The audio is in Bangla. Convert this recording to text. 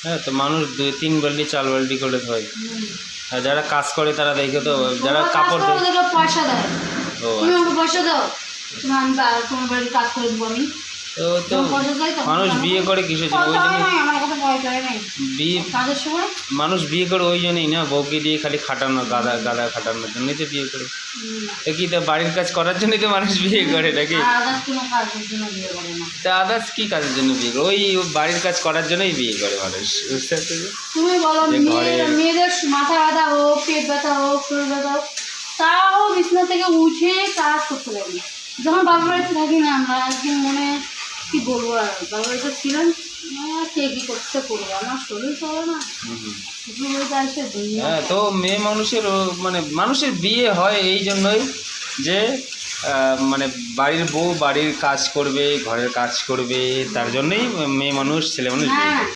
হ্যাঁ, তো মানুষ 2-3 বালতি 4 বালতি করে ধোয়। আর যারা কাজ করে তারা দেখে তো, যারা কাপড় ধোয় পয়সা দেয়। ও তুমি আমাকে পয়সা দাও, তোমার বাড়ির কাজ করে দেবো আমি। তো মানুষ বিয়ে করে কিসের জন্য? ওই জন্য মানুষ বিয়ে করে ওই জন্যই না, বউকে দিয়ে খালি খাটানো, গাদা গাদা খাটানোর জন্যই তো বিয়ে করে। তো কি তা বাড়ির কাজ করার জন্যই তো মানুষ বিয়ে করে নাকি? তা আদার্স কি কাজের জন্য বিয়ে করে? ওই বাড়ির কাজ করার জন্যই বিয়ে করে মানুষ, বুঝতে পারছো? তুমি বলো মেয়েদের মাথা ব্যথা হোক, পেট ব্যথা হোক, শরীর ব্যথা হোক, তাও বিছানা থেকে উঠে কাজ করতে পারি। যখন বাবার বাড়িতে থাকি না আমরা, একদিন মনে কি বলবো, আর বাবার বাড়িতে ছিলাম, কে কি করতে করবো, আমার শরীর চলে না। হ্যাঁ, তো মেয়ে মানুষের মানে মানুষের বিয়ে হয় এই জন্যই যে মানে বাড়ির বউ বাড়ির কাজ করবে, ঘরের কাজ করবে, তার জন্যই মেয়ে মানুষ ছেলে মানুষ বিয়ে করে।